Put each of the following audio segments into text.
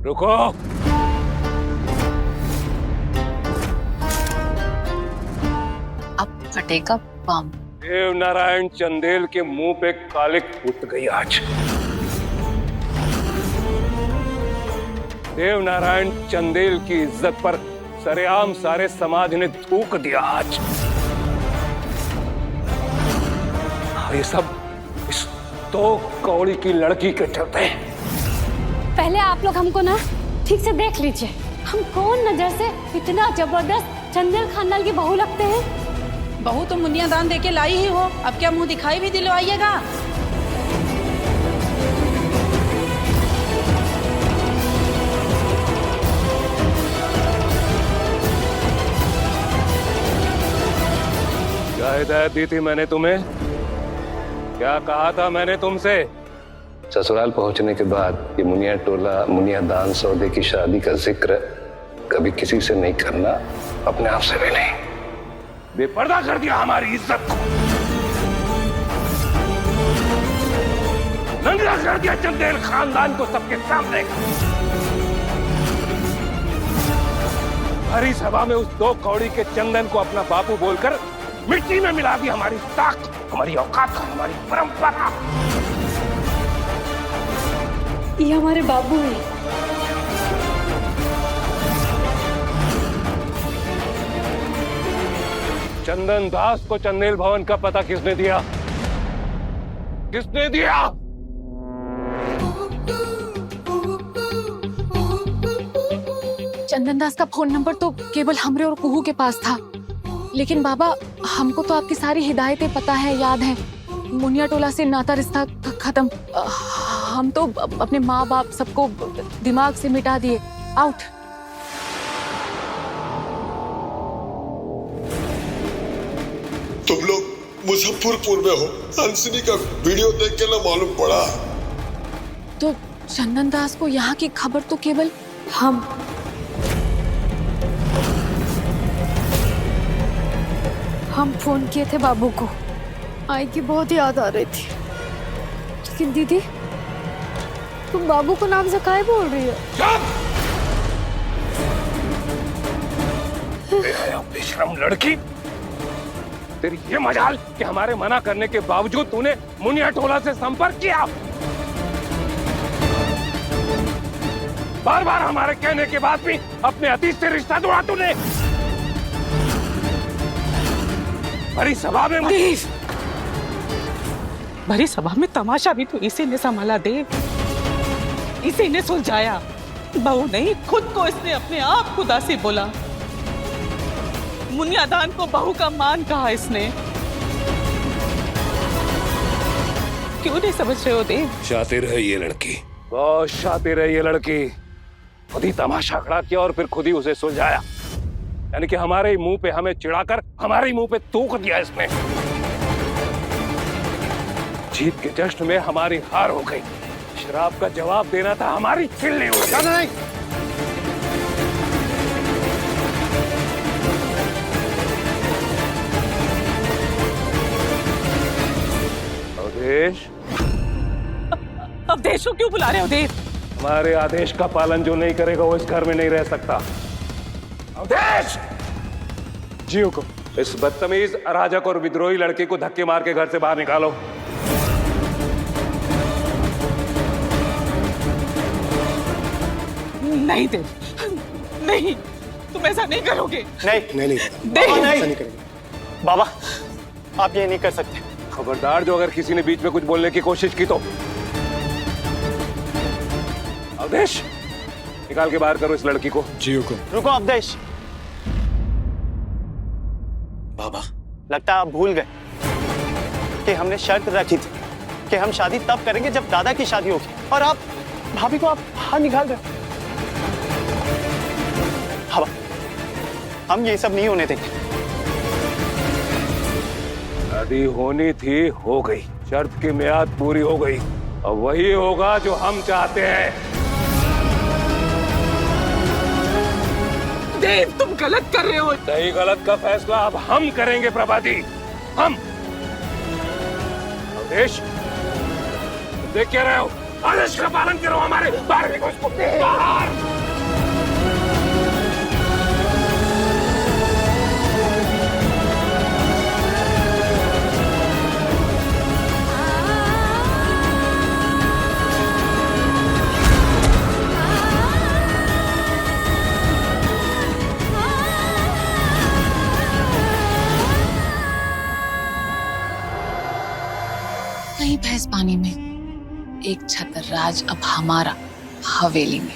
रुको। अब फटेगा बम। देव नारायण चंदेल के मुंह पे कालिक फूट गई आज। देव नारायण चंदेल की इज्जत पर सरेआम सारे समाज ने थूक दिया आज। और ये सब इस 2 कौड़ी की लड़की के चलते। पहले आप लोग हमको ना ठीक से देख लीजिए, हम कौन नजर से इतना जबरदस्त चंदेल खानदान की बहू लगते हैं। बहू तो मुनिया दान देके लाई ही हो, अब क्या मुंह दिखाई भी दिलवाइएगा। क्या हिदायत दी थी मैंने तुम्हें? क्या कहा था मैंने तुमसे? ससुराल पहुंचने के बाद ये मुनिया टोला मुनिया दान सौदे की शादी का जिक्र कभी किसी से नहीं करना, अपने आप से भी नहीं। बेपर्दा कर दिया हमारी इज्जत को, नंगा कर दिया चंदेल खानदान को सबके सामने। हरी सभा में उस 2 कौड़ी के चंदन को अपना बापू बोलकर मिट्टी में मिला दी हमारी ताकत, हमारी औकात, हमारी परंपरा। ये हमारे बाबू हैं। चंदन दास को चंदेल भवन का पता किसने दिया? किसने दिया? चंदन दास का फोन नंबर तो केवल हमरे और कुहू के पास था, लेकिन बाबा हमको तो आपकी सारी हिदायतें पता है, याद है। मुनिया टोला से नाता रिश्ता खत्म। हम तो अपने माँ बाप सबको दिमाग से मिटा दिए। आउट। तुम लोग मुजफ्फरपुर में हो, हंसनी का वीडियो देख के ना मालूम पड़ा। तो चंदन दास को यहाँ की खबर तो केवल हम फोन किए थे बाबू को, आई की बहुत याद आ रही थी। लेकिन दीदी, तुम बाबू को नाम से काहे बोल रही हो? बेशरम लड़की, तेरी ये मजाल कि हमारे मना करने के बावजूद तूने मुनिया टोला से संपर्क किया। बार बार हमारे कहने के बाद भी अपने अतीत से रिश्ता जोड़ा तूने। भरी सभा में भरी सभा में तमाशा भी तो इसी ने संभाला देव, इसी ने सुलझाया। बहू नहीं, खुद को इसने अपने आप खुदा से बोला। मुनिया दान को बहू का मान कहा इसने। क्यों नहीं समझ रहे हो देव? शातिर है ये लड़की, बहुत शातिर है ये लड़की। खुद ही तमाशा खड़ा किया और फिर खुद ही उसे सुलझाया। यानी कि हमारे ही मुंह पे हमें चिढ़ाकर हमारे ही मुंह पे थूक दिया इसने। जीत के जश्न में हमारी हार हो गई। शराब का जवाब देना था, हमारी खिल्ली हो गई। नहीं, अवधेश, अवधेश को क्यों बुला रहे हो देव? हमारे आदेश का पालन जो नहीं करेगा वो इस घर में नहीं रह सकता। अवधेश! जी हुकुम। इस बदतमीज, अराजक और विद्रोही लड़के को धक्के मार के घर से बाहर निकालो। नहीं देव, नहीं, तुम ऐसा नहीं करोगे। नहीं बाबा, नहीं, ऐसा नहीं करेंगे। बाबा, आप ये नहीं कर सकते। खबरदार, जो अगर किसी ने बीच में कुछ बोलने की कोशिश की तो। अवधेश, निकाल के बाहर करो इस लड़की को। जी हुकुम। रुको अवधेश। बाबा, लगता है आप भूल गए कि हमने शर्त रखी थी कि हम शादी तब करेंगे जब दादा की शादी होगी, और आप भाभी को आप बाहर निकाल रहे हो। हम ये सब नहीं होने देंगे। शादी होनी थी, हो गई। शर्त की मियाद पूरी हो गई। अब वही होगा जो हम चाहते हैं। देव, तुम गलत कर रहे हो। सही गलत का फैसला अब हम करेंगे प्रभाती, हम। अवधेश, देख क्या रहे हो? आदेश का पालन करो। हमारे बाहर निकलो इसको, बाहर। एक छतर राज अब हमारा हवेली में।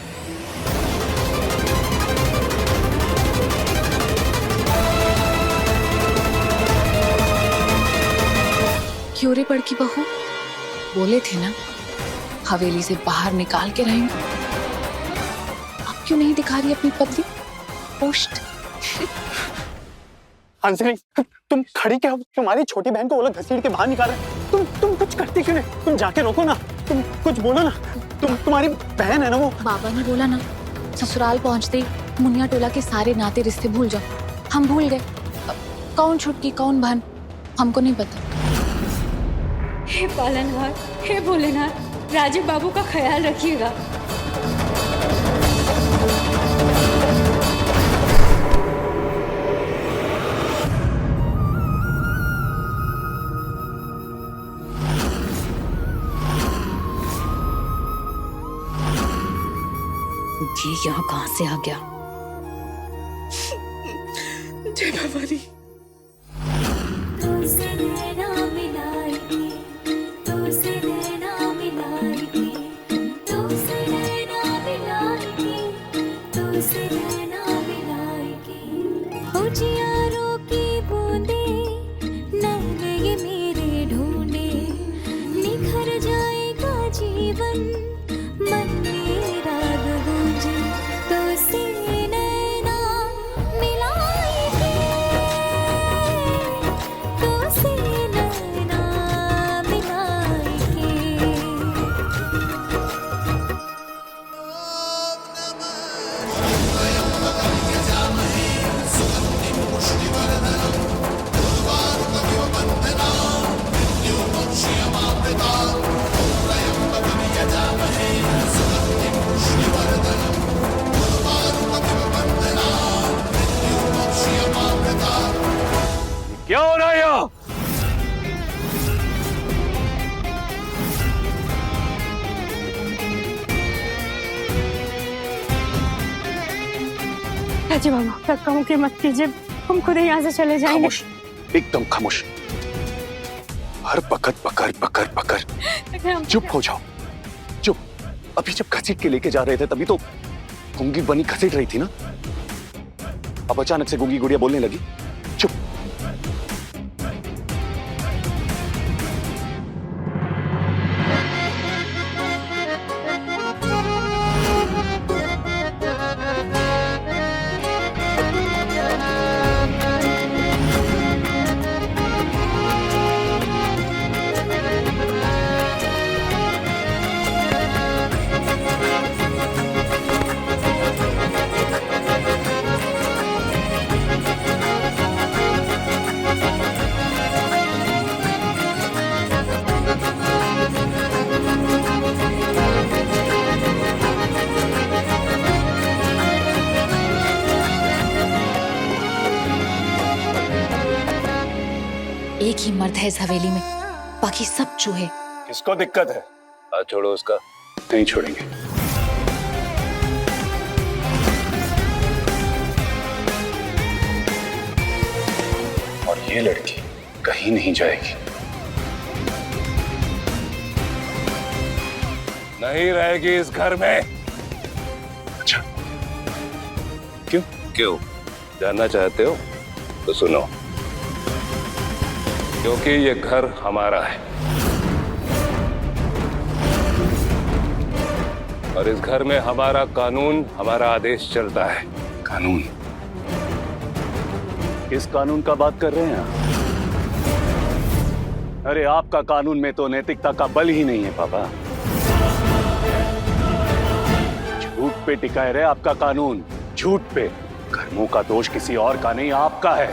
क्यों रे बड़की बहू, बोले थे ना हवेली से बाहर निकाल के रहेंगे। अब क्यों नहीं दिखा रही अपनी पतली पोस्ट? अंजलि, तुम खड़ी क्या हो? तुम्हारी छोटी बहन को वो लोग घसीट के बाहर निकाल रहे। तुम कुछ करती क्यों नहीं? तुम जाके रोको ना, तुम कुछ बोलो ना। तुम्हारी बहन है ना वो। बाबा ने बोला ना ससुराल पहुंचते ही मुनिया टोला के सारे नाते रिश्ते भूल जाओ। हम भूल गए। कौन छुटकी कौन बहन हमको नहीं पता। हे पालनहार, हे भोलेनाथ, राजीव बाबू का ख्याल रखिएगा। ये यहाँ कहाँ से आ गया? जय भवानी। क्या हो रहा है यहाँ? राजीव बाबू, धक्का मुक्की मत कीजिए, हम खुद ही यहाँ से चले जाएंगे। खामोश, एकदम खामोश। हर पकड़ पकड़ पकड़ पकड़। चुप हो जाओ, चुप। अभी जब घसीट के लेके जा रहे थे तभी तो गूंगी बनी घसीट रही थी ना। अब अचानक से गूंगी गुड़िया बोलने लगी। चुप। एक ही मर्द है इस हवेली में, बाकी सब चूहे। किसको दिक्कत है? हाथ छोड़ो उसका। नहीं छोड़ेंगे। और ये लड़की कहीं नहीं जाएगी। नहीं रहेगी इस घर में। अच्छा, क्यों? क्यों जानना चाहते हो? तो सुनो, क्योंकि ये घर हमारा है और इस घर में हमारा कानून, हमारा आदेश चलता है। कानून? किस कानून का बात कर रहे हैं आप? अरे आपका कानून में तो नैतिकता का बल ही नहीं है पापा। झूठ पे टिकाए रहे आपका कानून, झूठ पे। कर्मों का दोष किसी और का नहीं, आपका है।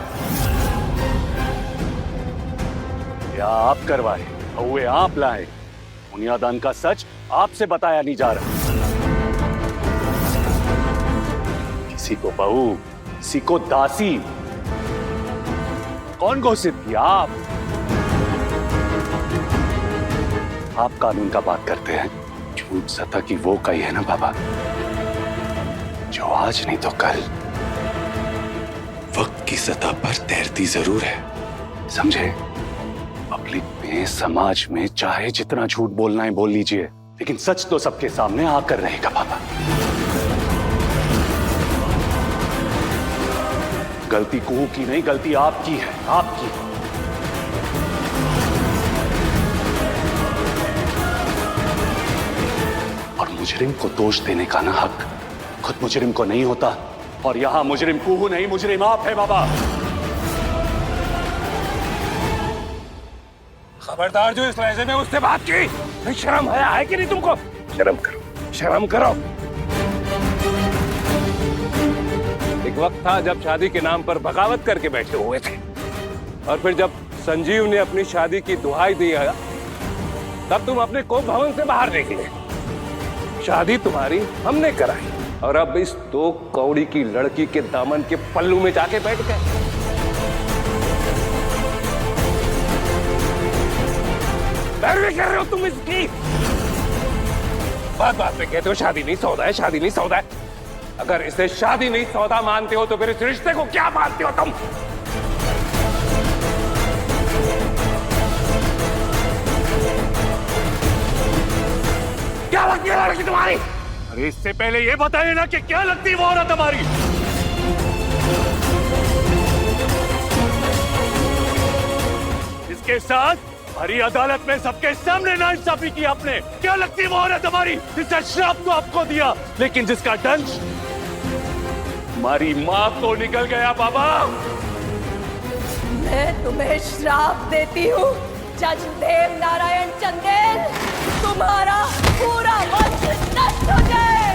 या आप करवाए, हुए आप लाए। बुनियादान का सच आपसे बताया नहीं जा रहा। किसी को बहू, किसी को दासी। कौन घोषित किया? आप कानून का बात करते हैं। झूठ सत्ता की वो कही है ना बाबा, जो आज नहीं तो कल वक्त की सतह पर तैरती जरूर है। समझे? पब्लिक में, समाज में चाहे जितना झूठ बोलना है बोल लीजिए, लेकिन सच तो सबके सामने आकर रहेगा बाबा। गलती कुहू की नहीं, गलती आपकी है, आपकी। और मुजरिम को दोष देने का ना हक खुद मुजरिम को नहीं होता। और यहां मुजरिम कुहू नहीं, मुजरिम आप है बाबा। खबरदार जो इस लहजे में उससे बात की। नहीं, शर्म है कि नहीं तुमको? शर्म करो, शर्म करो। एक वक्त था जब शादी के नाम पर बगावत करके बैठे हुए थे, और फिर जब संजीव ने अपनी शादी की दुहाई दी है, तब तुम अपने कोप भवन से बाहर निकले। शादी तुम्हारी हमने कराई, और अब इस 2 कौड़ी की लड़की के दामन के पल्लू में जाके बैठ गए। भी कर रहे हो तुम इसकी। बात बात पे कहते हो शादी नहीं सौदा है, शादी नहीं सौदा है। अगर इसे शादी नहीं सौदा मानते हो तो फिर इस रिश्ते को क्या मानते हो तुम? क्या लगती है लड़की तुम्हारी? अरे इससे पहले ये बताइए ना कि क्या लगती है वो औरत हमारी। इसके साथ हरी अदालत में सबके सामने नाइंसाफी की आपने। क्या लगती है वो औरत हमारी जिसने श्राप तो आपको दिया, लेकिन जिसका दंश हमारी माँ को निकल गया। बाबा, मैं तुम्हें श्राप देती हूँ जज देव नारायण चंदेल, तुम्हारा पूरा वंश नष्ट हो जाए।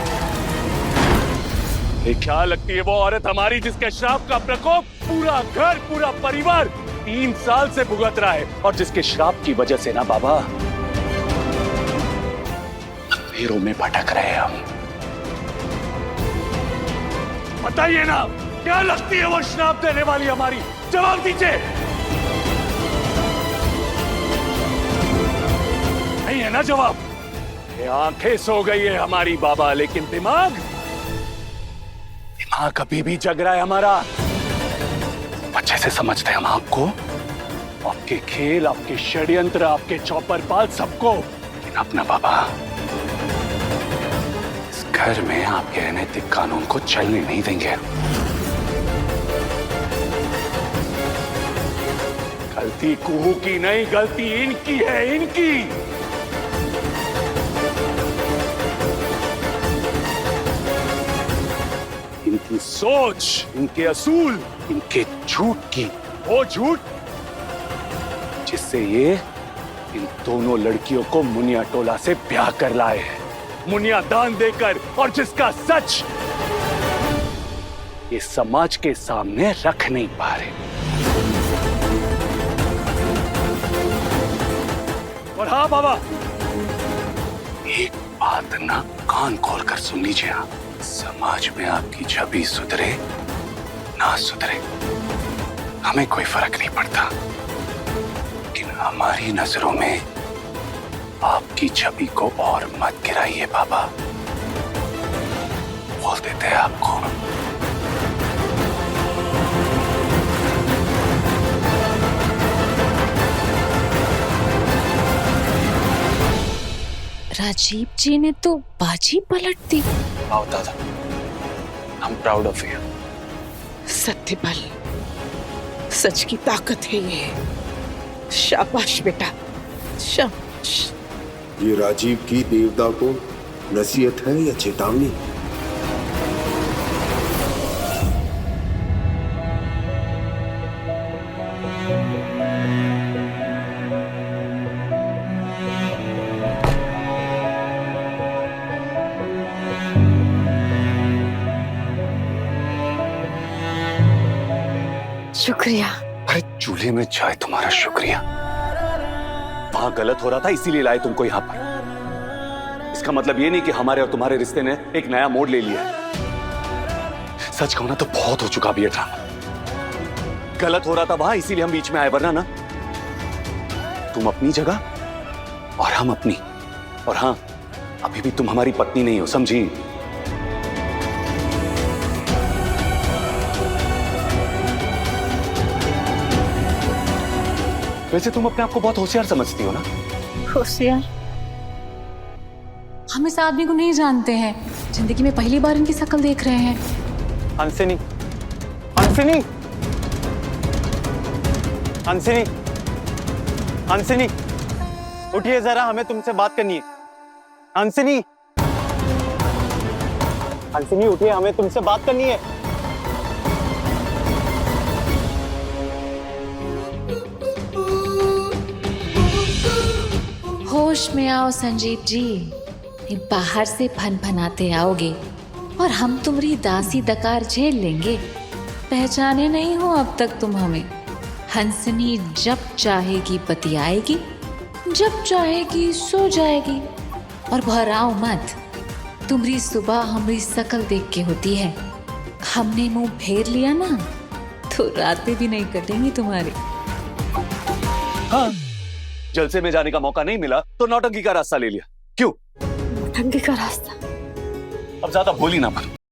ये क्या लगती है वो औरत हमारी जिसके श्राप का प्रकोप पूरा घर, पूरा परिवार 3 साल से भुगत रहा है, और जिसके श्राप की वजह से ना बाबा अंधेरों में भटक रहे हैं हम। बताइए ना, क्या लगती है वो श्राप देने वाली हमारी? जवाब दीजिए। नहीं है ना जवाब? ये आंखें सो गई है हमारी बाबा, लेकिन दिमाग अभी भी जग रहा है हमारा। अच्छे से समझते हैं हम आपको, आपके खेल, आपके षड्यंत्र, आपके चौपरपाल, सबको। लेकिन अपना बाबा, इस घर में आपके अनैतिक कानून को चलने नहीं देंगे। गलती कुहू की नहीं, गलती इनकी है, इनकी। इनकी सोच, इनके असूल, इनके झूठ की, वो झूठ जिससे ये इन दोनों लड़कियों को मुनिया टोला से ब्याह कर लाए हैं, मुनिया दान देकर, और जिसका सच ये समाज के सामने रख नहीं पा रहे। और हाँ बाबा, एक बात ना कान खोलकर सुन लीजिए आप। समाज में आपकी छवि सुधरे ना सुधरे हमें कोई फर्क नहीं पड़ता, लेकिन हमारी नजरों में आपकी छवि को और मत गिराइए बाबा। बोल देते हैं आपको। राजीव जी ने तो बाजी पलट दी। आओ दादा, I'm proud of you. सत्य बल, सच की ताकत है ये। शाबाश बेटा, शाबाश। ये राजीव की देवता को नसीहत है या चेतावनी? शुक्रिया। अरे चूल्हे में चाय तुम्हारा शुक्रिया। वहां गलत हो रहा था इसीलिए लाए तुमको यहां पर। इसका मतलब ये नहीं कि हमारे और तुम्हारे रिश्ते ने एक नया मोड़ ले लिया है। सच कहूं ना तो बहुत हो चुका भी ये ड्रामा। गलत हो रहा था वहां, इसीलिए हम बीच में आए, वरना ना तुम अपनी जगह और हम अपनी। और हाँ, अभी भी तुम हमारी पत्नी नहीं हो, समझी? वैसे तुम अपने आप को बहुत होशियार समझती हो ना? होशियार? हम इस आदमी को नहीं जानते हैं, जिंदगी में पहली बार इनकी शक्ल देख रहे हैं। हंसिनी, हंसिनी, हंसिनी, हंसिनी, उठिए जरा, हमें तुमसे बात करनी है। हंसिनी, हंसिनी उठिए, हमें तुमसे बात करनी है। होश में आओ संजीव जी, ये बाहर से फन फनाते आओगे और हम तुम्हारी दासी दकार झेल लेंगे। पहचाने नहीं हो अब तक तुम हमें। हंसनी जब चाहेगी बतियाएगी, जब चाहेगी सो जाएगी। और घबराओ मत, तुम्हारी सुबह हमारी शकल देख के होती है। हमने मुंह फेर लिया ना तो रातें भी नहीं कटेंगी तुम्हारी। हाँ, जलसे में जाने का मौका नहीं मिला तो नौटंकी का रास्ता ले लिया। क्यों? नौटंकी का रास्ता? अब ज्यादा भूली ना मत।